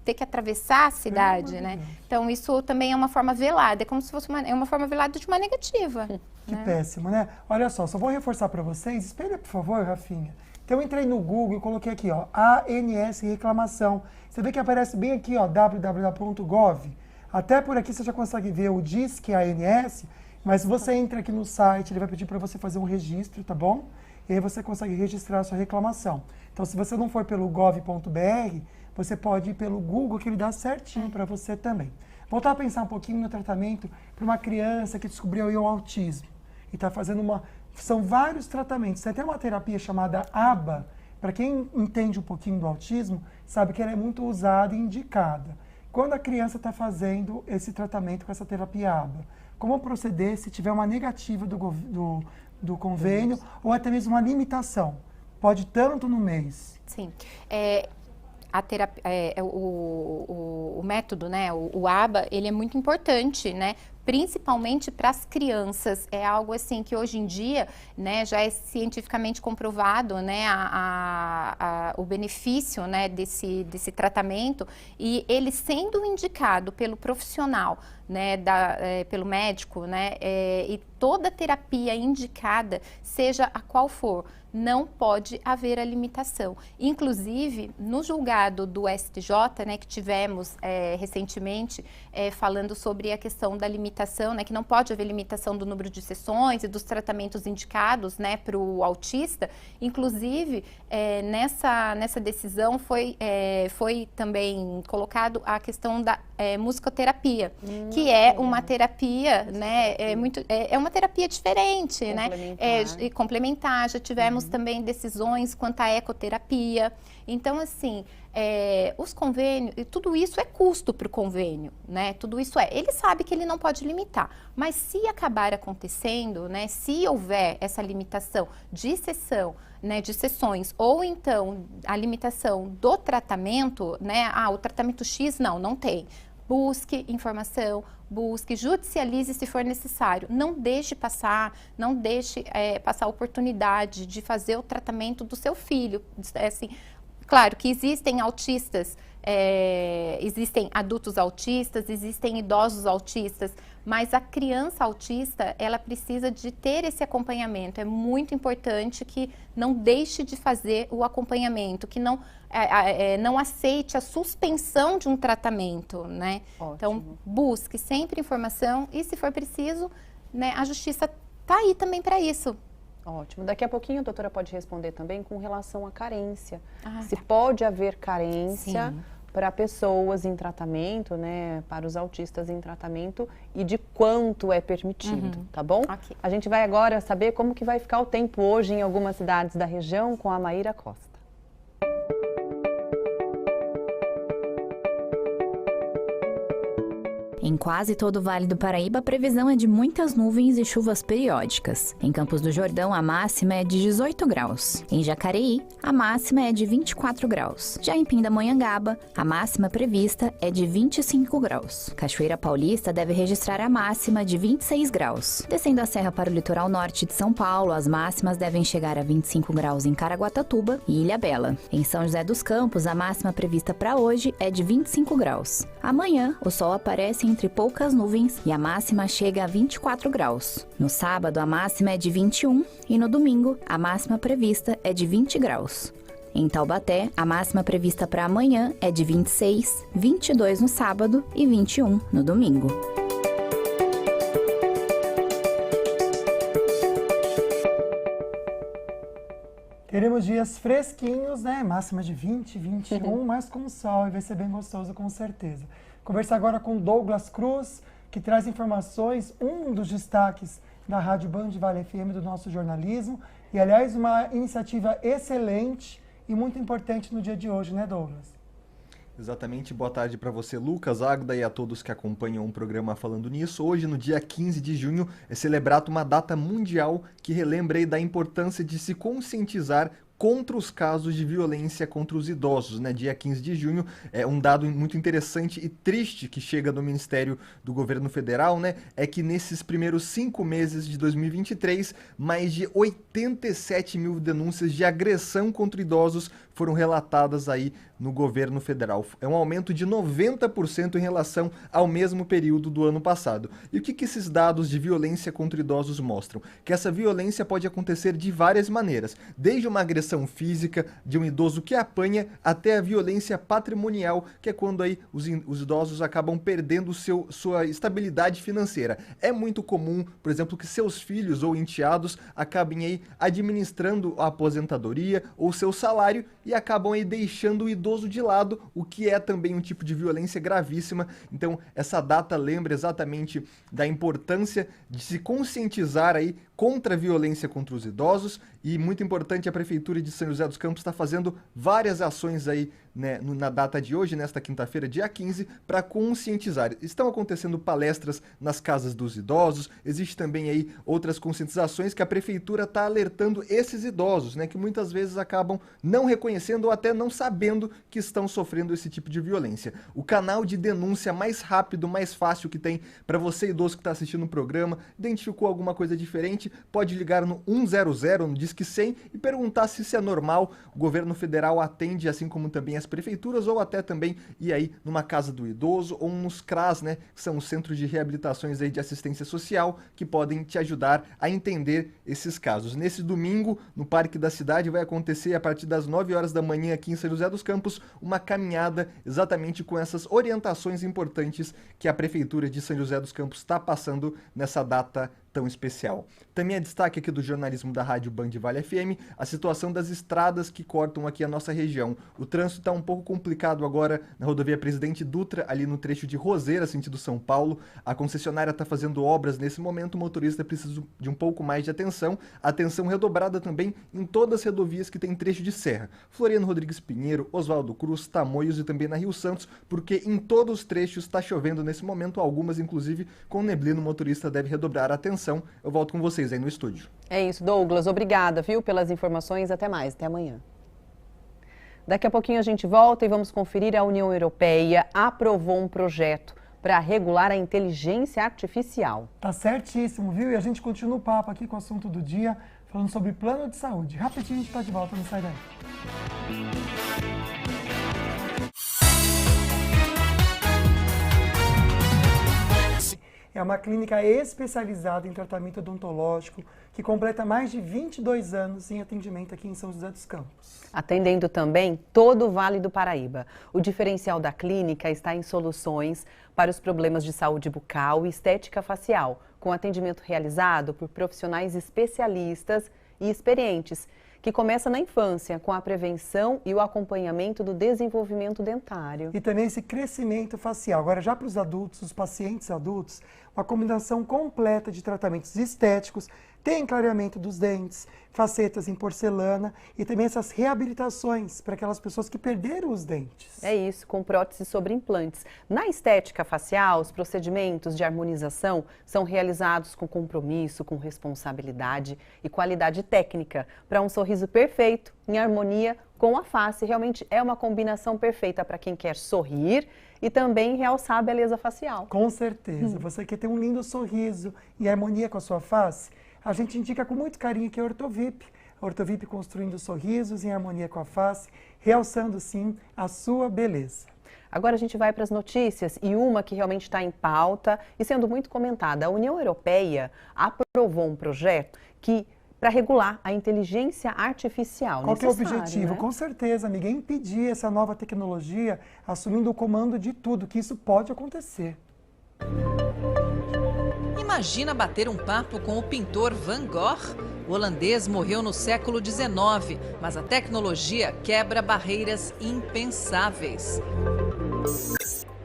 ter que atravessar a cidade, né? Então, isso também é uma forma velada. É como se fosse uma forma velada de uma negativa. Que péssimo, né? Olha só vou reforçar para vocês. Espelha, por favor, Rafinha. Então, eu entrei no Google e coloquei aqui, ó, ANS reclamação. Você vê que aparece bem aqui, ó, www.gov. Até por aqui você já consegue ver o Disque ANS, mas se você entra aqui no site, ele vai pedir para você fazer um registro, tá bom? E aí você consegue registrar a sua reclamação. Então, se você não for pelo gov.br, você pode ir pelo Google, que ele dá certinho para você também. Voltar a pensar um pouquinho no tratamento para uma criança que descobriu o autismo. E está fazendo são vários tratamentos. Tem até uma terapia chamada ABA. Para quem entende um pouquinho do autismo, sabe que ela é muito usada e indicada. Quando a criança está fazendo esse tratamento com essa terapia ABA, como proceder se tiver uma negativa do convênio ou até mesmo uma limitação? Pode tanto no mês. Sim. A terapia, o método, né, o ABA, ele é muito importante, né, principalmente para as crianças. É algo assim que hoje em dia, né, já é cientificamente comprovado, né, o benefício, né, desse tratamento, e ele sendo indicado pelo profissional, né, pelo médico, né, e toda terapia indicada, seja a qual for, não pode haver a limitação. Inclusive, no julgado do STJ, né, que tivemos recentemente, falando sobre a questão da limitação limitação, né, que não pode haver limitação do número de sessões e dos tratamentos indicados, né, para o autista. Inclusive, nessa decisão foi também colocado a questão da musicoterapia, que é uma terapia, né, é uma terapia diferente, né, e complementar. Já tivemos também decisões quanto à ecoterapia. Então, assim, os convênios, tudo isso é custo para o convênio, né? Tudo isso ele sabe que ele não pode limitar, mas se acabar acontecendo, né? Se houver essa limitação de sessão, né? De sessões, ou então a limitação do tratamento, né? O tratamento X não tem. Busque informação, judicialize se for necessário. Não deixe passar a oportunidade de fazer o tratamento do seu filho. Assim, claro que existem autistas, existem adultos autistas, existem idosos autistas, mas a criança autista, ela precisa de ter esse acompanhamento. É muito importante que não deixe de fazer o acompanhamento, que não aceite a suspensão de um tratamento, né? Ótimo. Então, busque sempre informação e, se for preciso, né, a justiça está aí também para isso. Ótimo. Daqui a pouquinho a doutora pode responder também com relação à carência. Se pode haver carência para pessoas em tratamento, né, para os autistas em tratamento, e de quanto é permitido, tá bom? Okay. A gente vai agora saber como que vai ficar o tempo hoje em algumas cidades da região com a Maíra Costa. Em quase todo o Vale do Paraíba, a previsão é de muitas nuvens e chuvas periódicas. Em Campos do Jordão, a máxima é de 18 graus. Em Jacareí, a máxima é de 24 graus. Já em Pindamonhangaba, a máxima prevista é de 25 graus. Cachoeira Paulista deve registrar a máxima de 26 graus. Descendo a serra para o litoral norte de São Paulo, as máximas devem chegar a 25 graus em Caraguatatuba e Ilhabela. Em São José dos Campos, a máxima prevista para hoje é de 25 graus. Amanhã, o sol aparece entre poucas nuvens e a máxima chega a 24 graus. No sábado, a máxima é de 21 e no domingo, a máxima prevista é de 20 graus. Em Taubaté, a máxima prevista para amanhã é de 26, 22 no sábado e 21 no domingo. Teremos dias fresquinhos, né? Máxima de 20, 21, mas com sol, e vai ser bem gostoso com certeza. Conversar agora com Douglas Cruz, que traz informações, um dos destaques da Rádio Band Vale FM do nosso jornalismo. E, aliás, uma iniciativa excelente e muito importante no dia de hoje, né, Douglas? Exatamente. Boa tarde para você, Lucas, Águeda, e a todos que acompanham o programa Falando Nisso. Hoje, no dia 15 de junho, é celebrada uma data mundial que relembra aí da importância de se conscientizar contra os casos de violência contra os idosos, né? Dia 15 de junho é um dado muito interessante e triste que chega do Ministério do Governo Federal, né? É que nesses primeiros 5 meses de 2023, mais de 87 mil denúncias de agressão contra idosos foram relatadas aí no governo federal. É um aumento de 90% em relação ao mesmo período do ano passado. E o que esses dados de violência contra idosos mostram? Que essa violência pode acontecer de várias maneiras, desde uma agressão física de um idoso que apanha, até a violência patrimonial, que é quando aí os idosos acabam perdendo sua estabilidade financeira. É muito comum, por exemplo, que seus filhos ou enteados acabem aí administrando a aposentadoria ou seu salário e acabam aí deixando o idoso de lado, o que é também um tipo de violência gravíssima. Então, essa data lembra exatamente da importância de se conscientizar aí contra a violência contra os idosos, e muito importante, a Prefeitura de São José dos Campos está fazendo várias ações aí, né, na data de hoje, nesta quinta-feira, dia 15, para conscientizar. Estão acontecendo palestras nas casas dos idosos, existe também aí outras conscientizações que a Prefeitura está alertando esses idosos, né, que muitas vezes acabam não reconhecendo ou até não sabendo que estão sofrendo esse tipo de violência. O canal de denúncia mais rápido, mais fácil que tem para você, idoso que está assistindo o programa, identificou alguma coisa diferente, pode ligar no 100, no Disque 100, e perguntar se isso é normal. O governo federal atende, assim como também as prefeituras, ou até também ir aí numa casa do idoso ou nos CRAS, né, que são os centros de reabilitações aí de assistência social, que podem te ajudar a entender esses casos. Nesse domingo, no Parque da Cidade, vai acontecer a partir das 9h horas da manhã aqui em São José dos Campos, uma caminhada exatamente com essas orientações importantes que a Prefeitura de São José dos Campos está passando nessa data tão especial. Também é destaque aqui do jornalismo da Rádio Band Vale FM, a situação das estradas que cortam aqui a nossa região. O trânsito está um pouco complicado agora na rodovia Presidente Dutra, ali no trecho de Roseira, sentido São Paulo. A concessionária está fazendo obras nesse momento, o motorista precisa de um pouco mais de atenção. Atenção redobrada também em todas as rodovias que tem trecho de serra. Floriano Rodrigues Pinheiro, Oswaldo Cruz, Tamoios e também na Rio Santos, porque em todos os trechos está chovendo nesse momento, algumas inclusive com neblina, o motorista deve redobrar a atenção. Eu volto com vocês aí no estúdio. É isso, Douglas. Obrigada, viu, pelas informações. Até mais, até amanhã. Daqui a pouquinho a gente volta e vamos conferir. A União Europeia aprovou um projeto para regular a inteligência artificial. Tá certíssimo, viu? E a gente continua o papo aqui com o assunto do dia, falando sobre plano de saúde. Rapidinho a gente tá de volta, não sai daí. É uma clínica especializada em tratamento odontológico que completa mais de 22 anos em atendimento aqui em São José dos Campos. Atendendo também todo o Vale do Paraíba. O diferencial da clínica está em soluções para os problemas de saúde bucal e estética facial, com atendimento realizado por profissionais especialistas e experientes, que começa na infância, com a prevenção e o acompanhamento do desenvolvimento dentário. E também esse crescimento facial. Agora, já para os adultos, os pacientes adultos, uma combinação completa de tratamentos estéticos, tem clareamento dos dentes, facetas em porcelana e também essas reabilitações para aquelas pessoas que perderam os dentes. É isso, com próteses sobre implantes. Na estética facial, os procedimentos de harmonização são realizados com compromisso, com responsabilidade e qualidade técnica, para um sorriso perfeito, em harmonia com a face. Realmente é uma combinação perfeita para quem quer sorrir e também realçar a beleza facial. Com certeza. Você quer ter um lindo sorriso em harmonia com a sua face? A gente indica com muito carinho que é a Ortovip. A Ortovip construindo sorrisos em harmonia com a face, realçando sim a sua beleza. Agora a gente vai para as notícias e uma que realmente está em pauta e sendo muito comentada. A União Europeia aprovou um projeto para regular a inteligência artificial. Qual que é o objetivo? Né? Com certeza, amiga, é impedir essa nova tecnologia assumindo o comando de tudo, que isso pode acontecer. Imagina bater um papo com o pintor Van Gogh? O holandês morreu no século XIX, mas a tecnologia quebra barreiras impensáveis.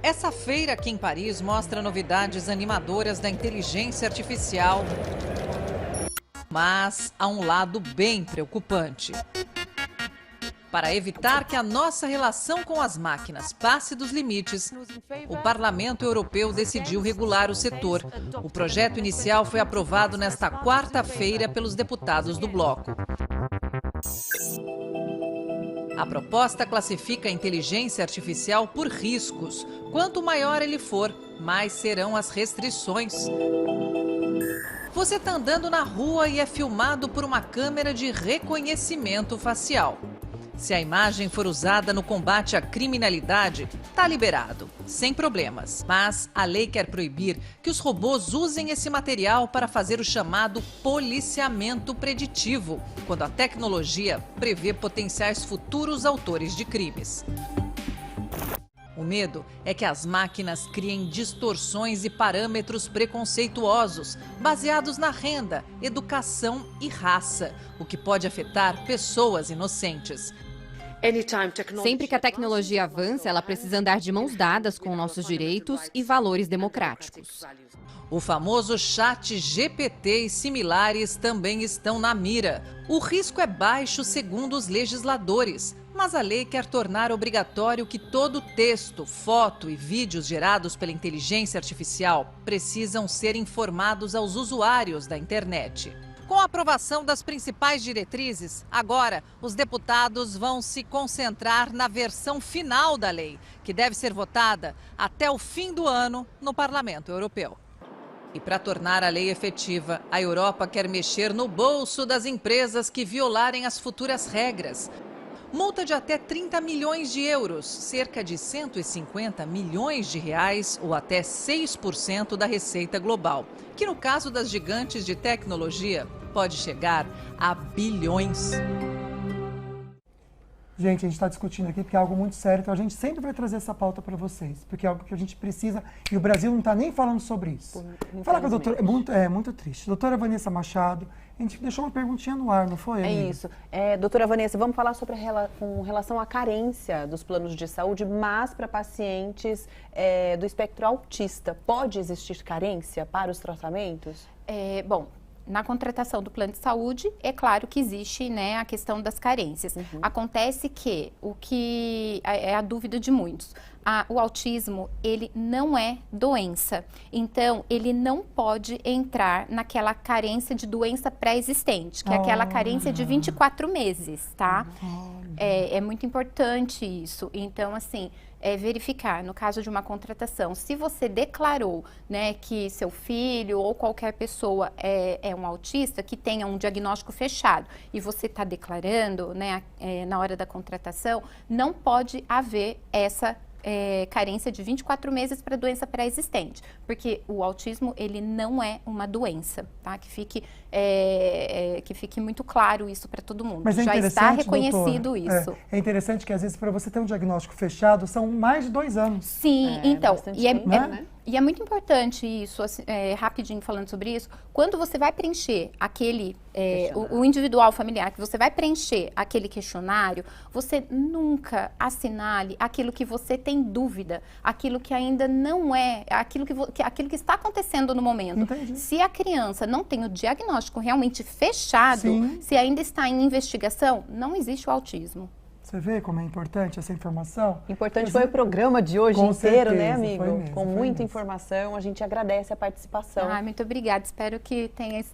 Essa feira aqui em Paris mostra novidades animadoras da inteligência artificial. Mas há um lado bem preocupante. Para evitar que a nossa relação com as máquinas passe dos limites, o Parlamento Europeu decidiu regular o setor. O projeto inicial foi aprovado nesta quarta-feira pelos deputados do bloco. A proposta classifica a inteligência artificial por riscos. Quanto maior ele for, mais serão as restrições. Você está andando na rua e é filmado por uma câmera de reconhecimento facial. Se a imagem for usada no combate à criminalidade, está liberado, sem problemas. Mas a lei quer proibir que os robôs usem esse material para fazer o chamado policiamento preditivo, quando a tecnologia prevê potenciais futuros autores de crimes. O medo é que as máquinas criem distorções e parâmetros preconceituosos, baseados na renda, educação e raça, o que pode afetar pessoas inocentes. Sempre que a tecnologia avança, ela precisa andar de mãos dadas com nossos direitos e valores democráticos. O famoso ChatGPT e similares também estão na mira. O risco é baixo, segundo os legisladores, mas a lei quer tornar obrigatório que todo texto, foto e vídeos gerados pela inteligência artificial precisam ser informados aos usuários da internet. Com a aprovação das principais diretrizes, agora os deputados vão se concentrar na versão final da lei, que deve ser votada até o fim do ano no Parlamento Europeu. E para tornar a lei efetiva, a Europa quer mexer no bolso das empresas que violarem as futuras regras. Multa de até 30 milhões de euros, cerca de 150 milhões de reais ou até 6% da receita global, que no caso das gigantes de tecnologia pode chegar a bilhões. Gente, a gente está discutindo aqui porque é algo muito sério, então a gente sempre vai trazer essa pauta para vocês, porque é algo que a gente precisa, e o Brasil não está nem falando sobre isso. Fala com a doutora, muito triste. Doutora Vanessa Machado, a gente deixou uma perguntinha no ar, não foi, amiga? É isso. Doutora Vanessa, vamos falar sobre com relação à carência dos planos de saúde, mas para pacientes do espectro autista. Pode existir carência para os tratamentos? Bom, na contratação do plano de saúde, é claro que existe, né, a questão das carências. Acontece que o que é a dúvida de muitos, o autismo, ele não é doença. Então, ele não pode entrar naquela carência de doença pré-existente, que é aquela carência de 24 meses, tá? É muito importante isso. Então, assim, verificar, no caso de uma contratação, se você declarou, né, que seu filho ou qualquer pessoa é um autista, que tenha um diagnóstico fechado, e você está declarando, né, na hora da contratação, não pode haver essa carência de 24 meses para doença pré-existente, porque o autismo, ele não é uma doença, tá? Que fique muito claro isso para todo mundo. Mas já está reconhecido, doutora, isso. É interessante que às vezes para você ter um diagnóstico fechado são mais de 2 anos. Sim, então, né? E é muito importante isso, assim, rapidinho falando sobre isso, quando você vai preencher aquele, o individual familiar, que você vai preencher aquele questionário, você nunca assinale aquilo que você tem dúvida, aquilo que ainda não é, aquilo que está acontecendo no momento. Entendi. Se a criança não tem o diagnóstico realmente fechado, se ainda está em investigação, não existe o autismo. Você vê como é importante essa informação? Importante foi o programa de hoje inteiro, né, amigo? Mesmo, com muita informação, a gente agradece a participação. Muito obrigada, espero que tenha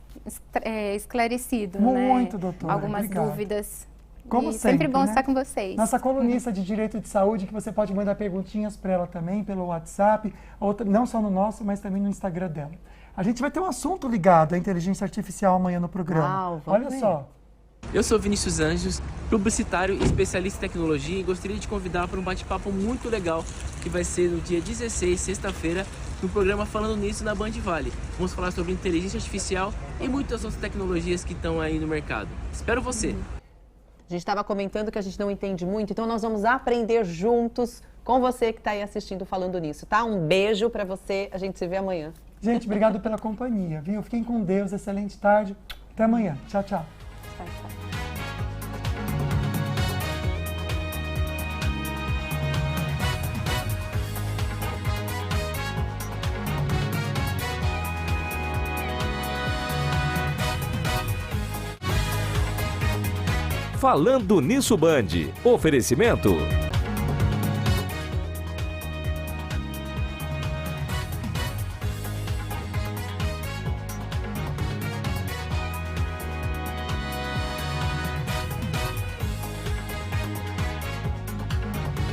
esclarecido, muito, né, doutora, algumas dúvidas. Como sempre bom né? estar com vocês. Nossa colunista de Direito de Saúde, que você pode mandar perguntinhas para ela também pelo WhatsApp, não só no nosso, mas também no Instagram dela. A gente vai ter um assunto ligado à inteligência artificial amanhã no programa. Olha só. Eu sou Vinícius Anjos, publicitário e especialista em tecnologia, e gostaria de convidar para um bate-papo muito legal que vai ser no dia 16, sexta-feira, no programa Falando Nisso na Band Vale. Vamos falar sobre inteligência artificial e muitas outras tecnologias que estão aí no mercado. Espero você! A gente estava comentando que a gente não entende muito, então nós vamos aprender juntos com você que está aí assistindo Falando Nisso, tá? Um beijo para você, a gente se vê amanhã. Gente, obrigado pela companhia, viu? Fiquem com Deus, excelente tarde. Até amanhã. Tchau, tchau. Falando Nisso Band. Oferecimento